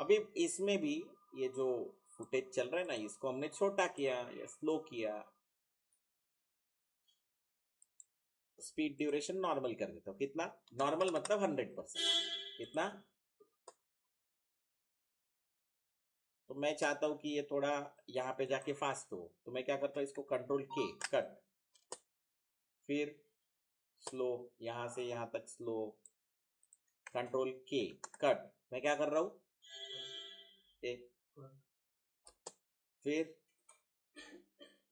अभी इसमें भी ये जो फुटेज चल रहा है ना, इसको हमने छोटा किया या स्लो किया। स्पीड ड्यूरेशन नॉर्मल कर देता हूँ। कितना नॉर्मल? मतलब 100%। कितना? तो मैं चाहता हूं कि ये थोड़ा यहाँ पे जाके फास्ट हो, तो मैं क्या करता हूँ, इसको कंट्रोल के कट, फिर स्लो, यहां से यहां तक स्लो, कंट्रोल के कट। मैं क्या कर रहा हूं? एक, फिर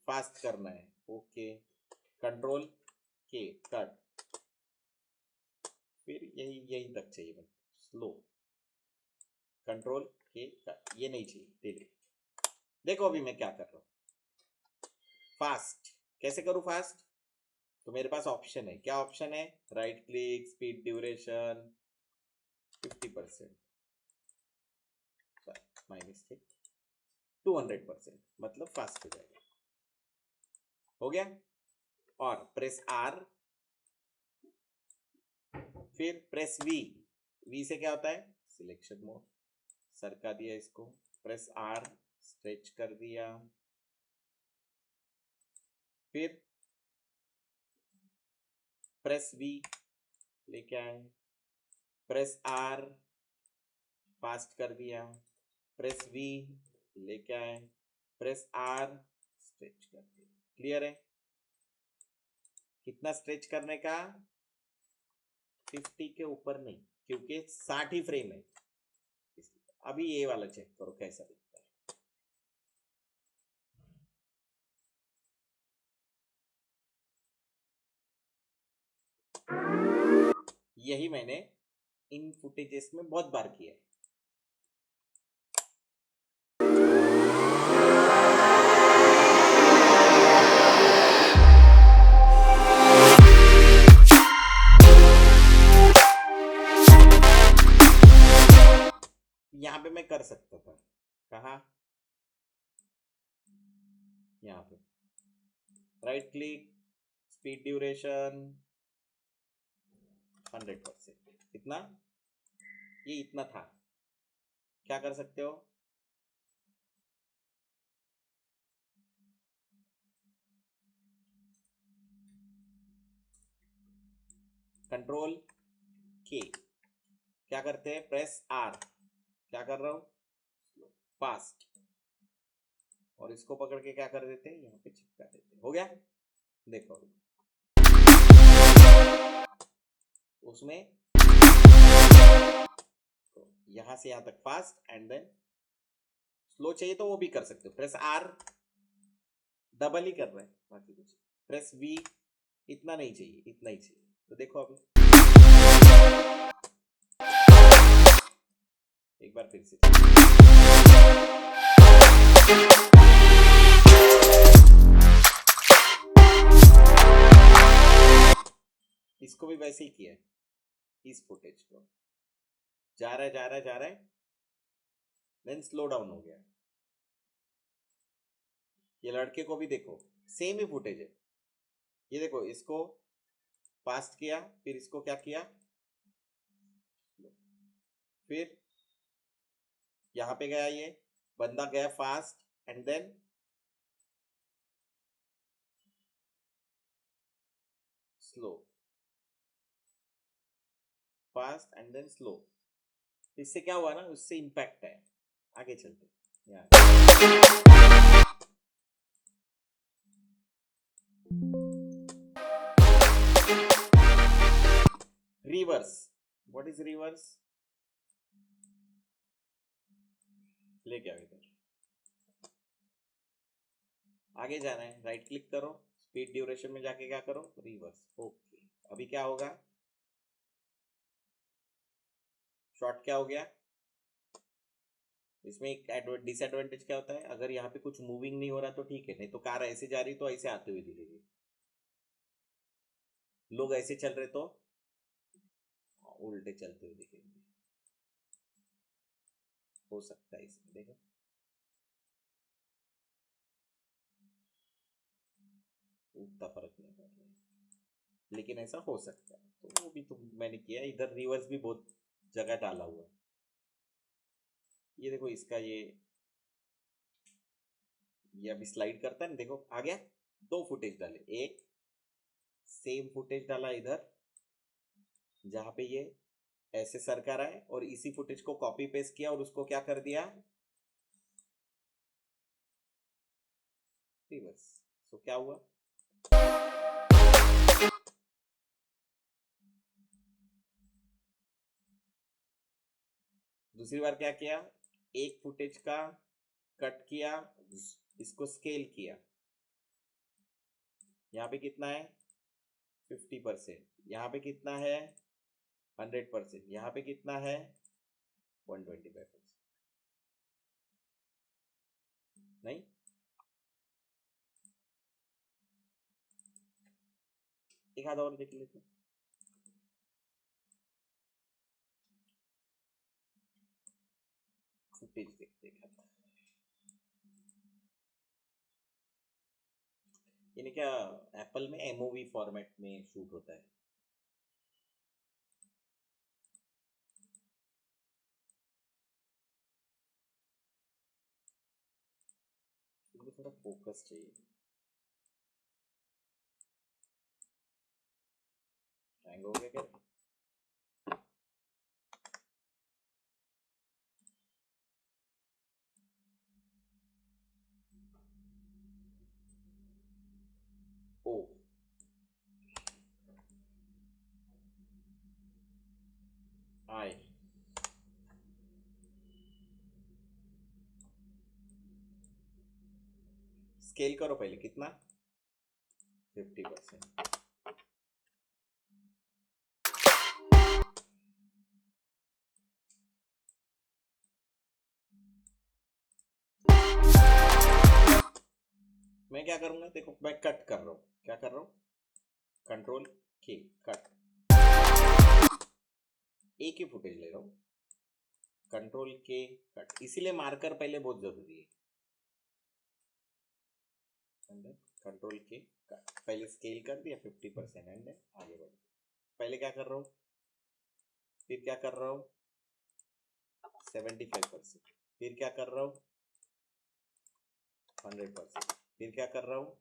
फास्ट करना है, ओके, कंट्रोल के कट, फिर यही यही तक चाहिए मुझे, स्लो, कंट्रोल के कट। ये नहीं चाहिए धीरे। देखो अभी मैं क्या कर रहा हूँ, फास्ट। कैसे करूँ फास्ट? तो मेरे पास ऑप्शन है। क्या ऑप्शन है? Right click, speed duration 50%, my mistake, 200%, मतलब फास्ट हो जाएगा। हो गया? और प्रेस आर, फिर प्रेस वी। वी से क्या होता है? Selection mode. सरका दिया इसको, प्रेस आर, स्ट्रेच कर दिया, फिर प्रेस वी लेके आए, प्रेस आर, फास्ट कर दिया, प्रेस वी लेके आए, प्रेस आर, स्ट्रेच कर दिया। क्लियर है? कितना स्ट्रेच करने का? 50 के ऊपर नहीं, क्योंकि 60 ही फ्रेम है। अभी ये वाला चेक करो कैसा दिखता है। यही मैंने इन फुटेजेस में बहुत बार किया है। यहाँ पे मैं कर सकता था, कहा, यहाँ पे राइट क्लिक, स्पीड ड्यूरेशन 100%, इतना, ये इतना था। क्या कर सकते हो, कंट्रोल के, क्या करते हैं, प्रेस आर, क्या कर रहा हूं, फास्ट, और इसको पकड़ के क्या कर देते हैं, यहाँ पे चिपका देते हैं। हो गया, देखो अभी उसमें तो यहां से यहां तक फास्ट एंड देन स्लो चाहिए तो वो भी कर सकते हो, प्रेस आर, डबल ही कर रहे हैं, बाकी कुछ, प्रेस वी, इतना नहीं चाहिए, इतना ही चाहिए। तो देखो अभी एक बार फिर से, इसको भी वैसे ही किया है, इस फुटेज को जा रहा है जा रहा है जा रहा है, देन स्लो डाउन हो गया। ये लड़के को भी देखो, सेम ही फुटेज है, ये देखो, इसको फास्ट किया, फिर इसको क्या किया, फिर यहां पे गया, ये बंदा गया fast and then slow, fast and then slow. इससे क्या हुआ ना, उससे इंपैक्ट है। आगे चलते रिवर्स, व्हाट इज रिवर्स, लेके आओ इधर, आगे जाना है, राइट क्लिक करो, स्पीड ड्यूरेशन में जाके क्या करो, रिवर्स। ओके, अभी क्या होगा, शॉर्ट क्या हो गया, इसमें एक डिसएडवांटेज क्या होता है, अगर यहाँ पे कुछ मूविंग नहीं हो रहा तो ठीक है, नहीं तो कार ऐसे जा रही तो ऐसे आते हुए दिखेगी, लोग ऐसे चल रहे तो उल्टे चलते हुए दिखेंगे, हो सकता है इसमें, देखो उतना फर्क नहीं पड़ता है, लेकिन ऐसा हो सकता है, तो वो भी तो मैंने किया। इधर रिवर्स भी बहुत जगह डाला हुआ है, ये देखो इसका ये अभी स्लाइड करता है ना, देखो आ गया, दो फुटेज डाले, एक सेम फुटेज डाला इधर जहां पे ये ऐसे सरका रहा है, और इसी फुटेज को कॉपी पेस्ट किया और उसको क्या कर दिया, रिवर्स। तो क्या हुआ, दूसरी बार क्या किया, एक फुटेज का कट किया, इसको स्केल किया, यहाँ पे कितना है 50%, यहाँ पे कितना है 100%, यहाँ पे कितना है 125%, नहीं, एक आधा और देख लेते, फुटेज देखते हैं। यानी क्या, एप्पल में एमओवी फॉर्मेट में शूट होता है, मुझे थोड़ा फोकस चाहिए, हैंग हो गया क्या, ओ आए, स्केल करो पहले, कितना 50%, मैं क्या करूंगा, देखो मैं कट कर रहा हूँ, क्या कर रहा हूँ, कंट्रोल के कट, एक ही फुटेज ले रहा हूँ, कंट्रोल के कट, इसीलिए मार्कर पहले बहुत जरूरी है। कंट्रोल के कट, पहले स्केल कर दिया 50% एंड आगे बढ़, पहले क्या कर रहा हूँ, फिर क्या कर रहा हूँ 75%, फिर क्या कर रहा हूँ 100%, फिर क्या कर रहा हूँ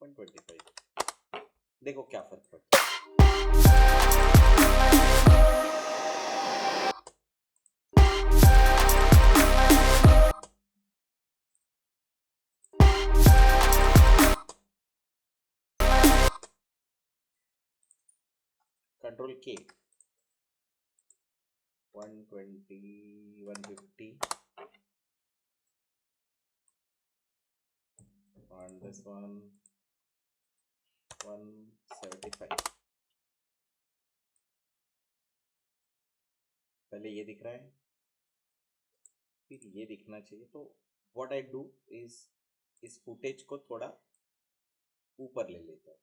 125। देखो क्या फर्क पड़ता है। कंट्रोल के 120 150 and this one 175। पहले ये दिख रहा है, फिर ये दिखना चाहिए, तो व्हाट आई डू इज इस फुटेज को थोड़ा ऊपर ले लेता हूँ,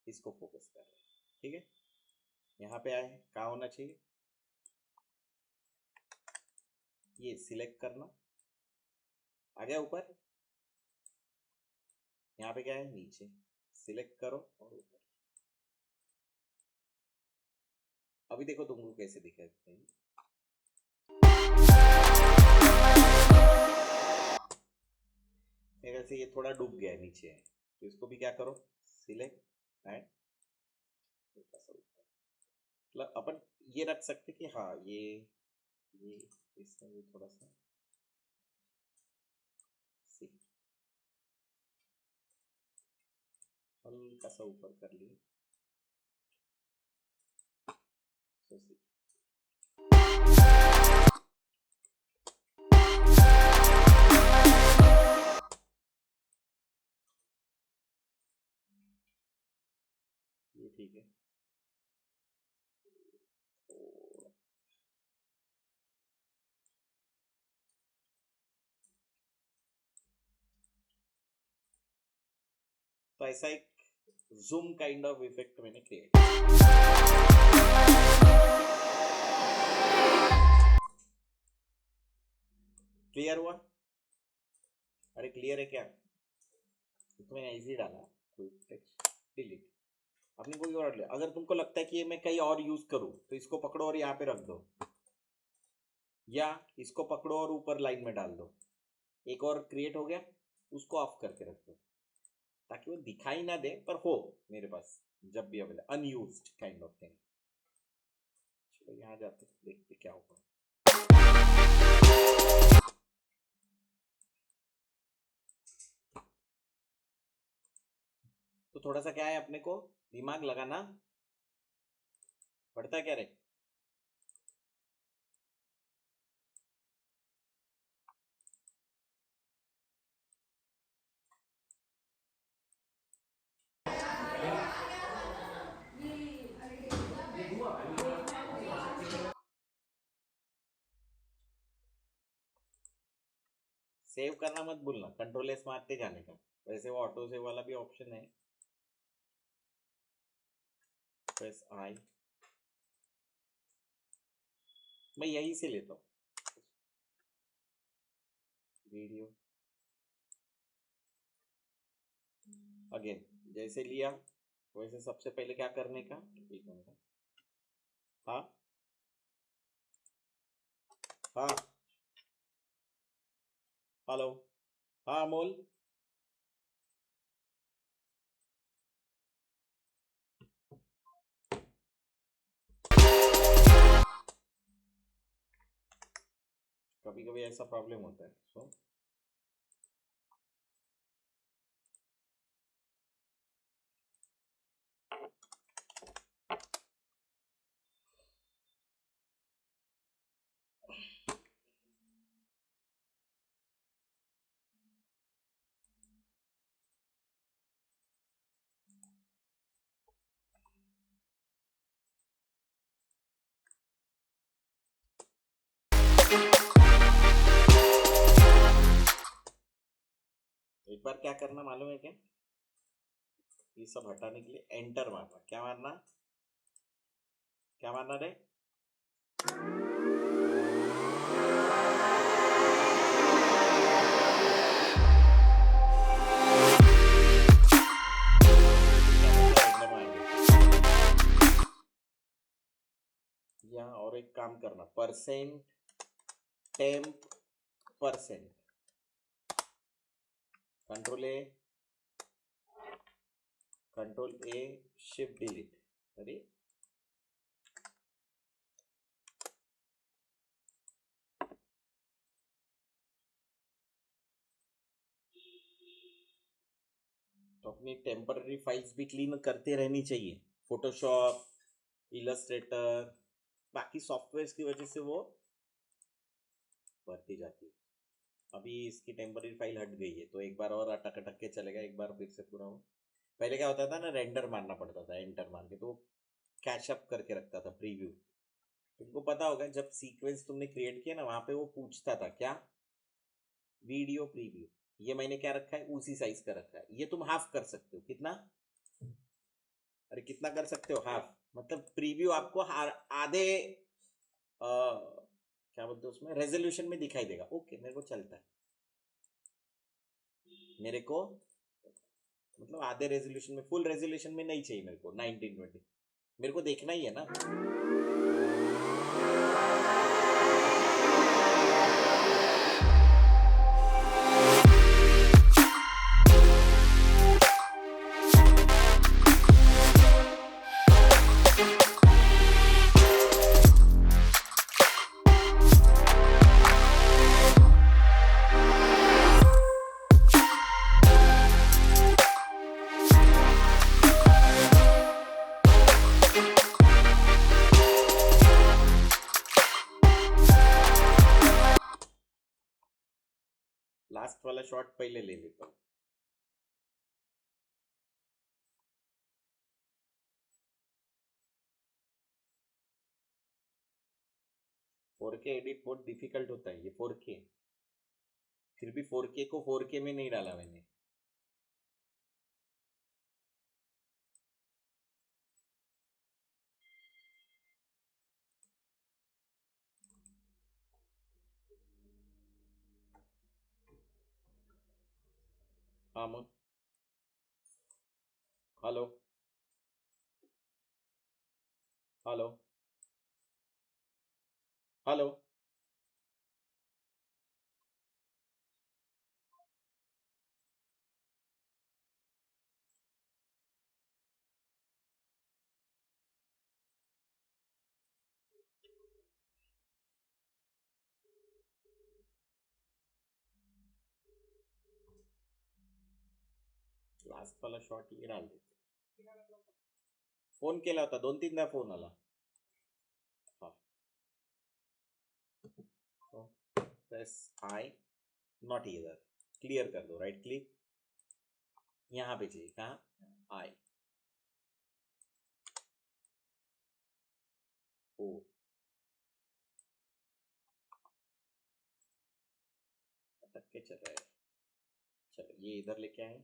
इसको फोकस कर रहा है, ठीक है। यहाँ पे आए, कहाँ होना चाहिए, ये सिलेक्ट करना, आ गया ऊपर, यहाँ पे क्या है नीचे, सिलेक्ट करो और ऊपर। अभी देखो तुमको कैसे दिखेगा, मेरे से ये थोड़ा डूब गया है नीचे है, तो इसको भी क्या करो सिलेक्ट एंड, मतलब अपन ये रख सकते कि हाँ ये इसमें भी थोड़ा सा हल्का सा ऊपर कर लिए, तो ये ठीक है। तो ऐसा एक जूम काइंड ऑफ इफेक्ट मैंने क्रिएट, क्लियर हुआ? अरे क्लियर है क्या? तो मैंने ऐसे ही डाला, डिलीट, अपनी कोई और ले। अगर तुमको लगता है कि ये मैं कहीं और यूज करूं तो इसको पकड़ो और यहाँ पे रख दो, या इसको पकड़ो और ऊपर लाइन में डाल दो, एक और क्रिएट हो गया, उसको ऑफ करके रख दो ताकि वो दिखाई ना दे पर हो मेरे पास जब भी available, unused kind of thing. चलो यहाँ जाते देखते क्या होगा। तो थोड़ा सा क्या है, अपने को दिमाग लगाना पड़ता है क्या रे। सेव करना मत भूलना, कंट्रोल एस मारते जाने का, वैसे वो ऑटो सेव वाला भी ऑप्शन है, प्रेस आई, मैं यहीं से लेता हूँ वीडियो, अगेन जैसे लिया वैसे सबसे पहले क्या करने का, एक मिनट, हाँ हाँ हेलो, हाँ अमोल, कभी कभी ऐसा प्रॉब्लम होता है, सो एक बार क्या करना मालूम है क्या? ये सब हटाने के लिए एंटर मारना। क्या मारना? क्या मारना रे? एंटर मार दो। यहाँ और एक काम करना, परसेंट टेम्प परसेंट, कंट्रोल ए शिफ्ट डिलीट। अरे तो अपनी टेम्पररी फाइल्स भी क्लीन करते रहनी चाहिए। फोटोशॉप, इलस्ट्रेटर, बाकी सॉफ्टवेयर्स की वजह से वो बढ़ती जाती है। अभी इसकी टेम्पररी फाइल हट गई है तो एक बार और अटक अटक के चलेगा, एक बार फिर से पूरा हो। पहले क्या होता था ना, रेंडर मारना पड़ता था एंटर मार के, तो कैच अप करके रखता था प्रीव्यू। तुमको पता होगा जब सीक्वेंस तुमने क्रिएट किया ना, वहां पे वो पूछता था क्या, वीडियो प्रीव्यू। ये मैंने क्या रखा है, उसी साइज का रखा है। ये तुम हाफ कर सकते हो। कितना? अरे कितना कर सकते हो? हाफ। मतलब प्रीव्यू आपको आधे क्या बोलते हैं उसमें, रेजोल्यूशन में दिखाई देगा। ओके, मेरे को चलता है। मेरे को मतलब आधे रेजोल्यूशन में, फुल रेजोल्यूशन में नहीं चाहिए मेरे को 1920। मेरे को देखना ही है ना। लास्ट वाला शॉट पहले ले लेता हूँ। फोर के एडिट बहुत डिफिकल्ट होता है। ये 4K, फिर भी 4K को 4K में नहीं डाला मैंने। हाँ मन, हेलो हेलो हेलो। लास्ट वाला शॉट ये डाल देते। फोन केला होता, 2-3दा फोन आला। हाँ, प्रेस आई, नॉट इधर। क्लियर कर दो, राइट क्लिक, यहाँ पे चाहिए। कहाँ? आई। ओ, अटक के चल रहा है। चलो ये इधर लेके आए।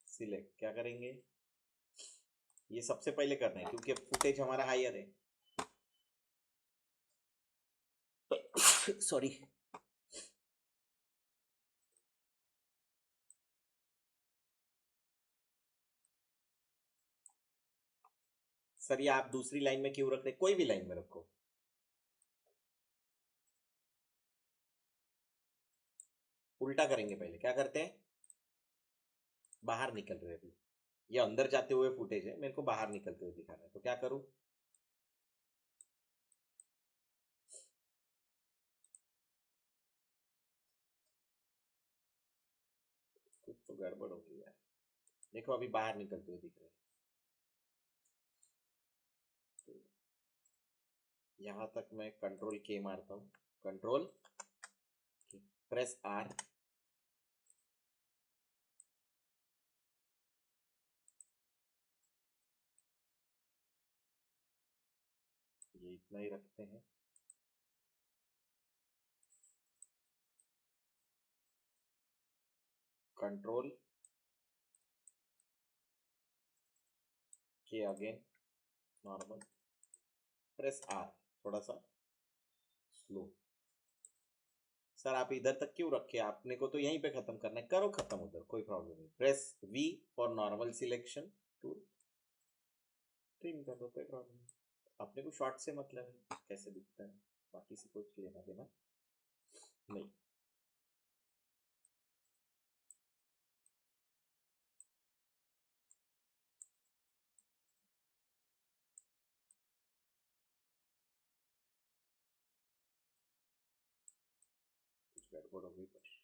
सिलेक्ट क्या करेंगे, ये सबसे पहले करना है क्योंकि फुटेज हमारा हायर है। सॉरी। सर ये आप दूसरी लाइन में क्यों रख रहे? कोई भी लाइन में रखो। उल्टा करेंगे। पहले क्या करते हैं, बाहर निकल रहे। अभी ये अंदर जाते हुए फुटेज है, मेरे को बाहर निकलते हुए दिखाना है, तो क्या करूं? कुछ तो गड़बड़ हो गई यार। देखो अभी बाहर निकलते हुए दिख रहे हैं। तो यहाँ तक मैं कंट्रोल के मारता हूँ, कंट्रोल प्रेस आर, ये इतना ही रखते हैं। कंट्रोल के अगेन नॉर्मल, प्रेस आर, थोड़ा सा स्लो। सर आप इधर तक क्यों रखे, आपने को तो यहीं पे खत्म करना है, करो खत्म उधर, कोई प्रॉब्लम नहीं। Press V for normal selection tool, trim कर दो, कोई प्रॉब्लम नहीं। अपने को शॉर्ट से मतलब है कैसे दिखता है, बाकी से कुछ लेना देना नहीं। कुछ गड़बड़ हो गई पर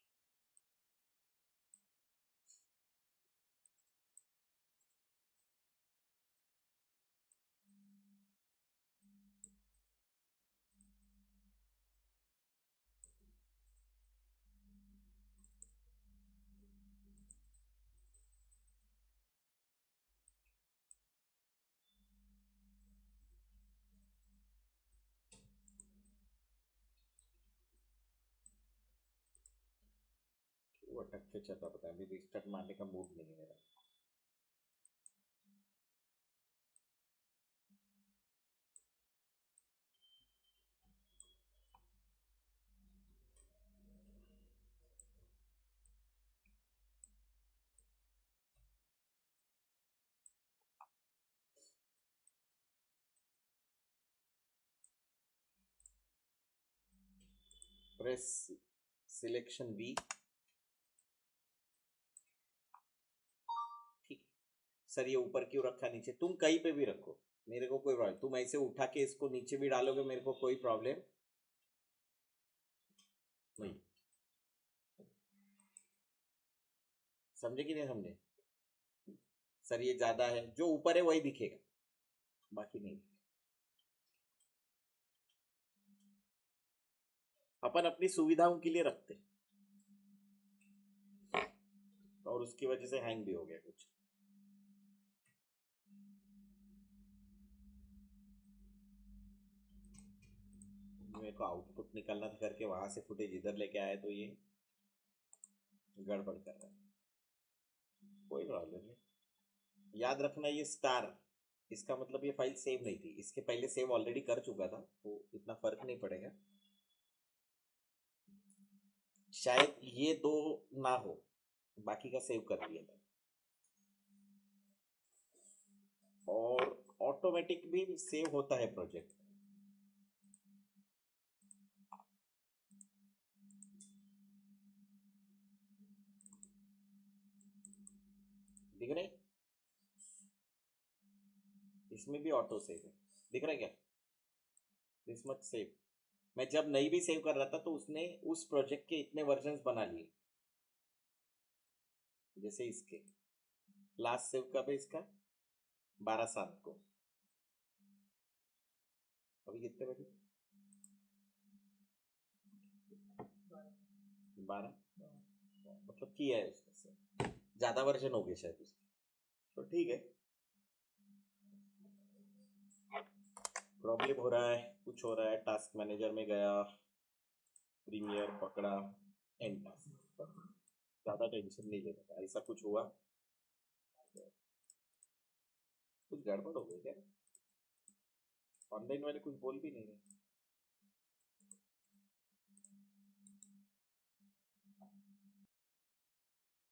वो अटक के चल रहा, पता है अभी रिस्टार्ट मारने का मूड नहीं है मेरा। प्रेस सिलेक्शन वी, ठीक। सर ये ऊपर क्यों रखा, नीचे तुम कहीं पे भी रखो, मेरे को कोई प्रॉब्लम, तुम ऐसे उठा के इसको नीचे भी डालोगे मेरे को कोई प्रॉब्लम नहीं। समझे कि नहीं समझे? सर ये ज्यादा है, जो ऊपर है वही दिखेगा, बाकी नहीं। अपन अपनी सुविधाओं के लिए रखते और उसकी वजह से हैंग भी हो गया कुछ। मेरे को आउटपुट निकालना था करके वहां से फुटेज इधर लेके आया तो ये गड़बड़ कर रहा है, कोई प्रॉब्लम नहीं। याद रखना ये स्टार, इसका मतलब ये फाइल सेव नहीं थी, इसके पहले सेव ऑलरेडी कर चुका था, तो इतना फर्क नहीं पड़ेगा। शायद ये दो ना हो, बाकी का सेव कर दिया था। और ऑटोमेटिक भी सेव होता है प्रोजेक्ट, दिख रहे, इसमें भी ऑटो सेव है, दिख रहा है क्या? This much save. मैं जब नहीं भी सेव कर रहा था तो उसने उस प्रोजेक्ट के इतने वर्जन्स बना लिए, जैसे इसके लास्ट सेव कब है इसका, 12/7 को। अभी कितने बजे, 12, मतलब किया है उसने से ज्यादा वर्जन हो गए शायद उसके, तो ठीक है। प्रॉब्लम हो रहा है, कुछ हो रहा है, टास्क मैनेजर में गया, प्रीमियर पकड़ा, एंड टास्क, ज्यादा टेंशन नहीं लेना था। ऐसा कुछ हुआ, कुछ गड़बड़ हो गई क्या? ऑनलाइन वाले कुछ बोल भी नहीं रहे।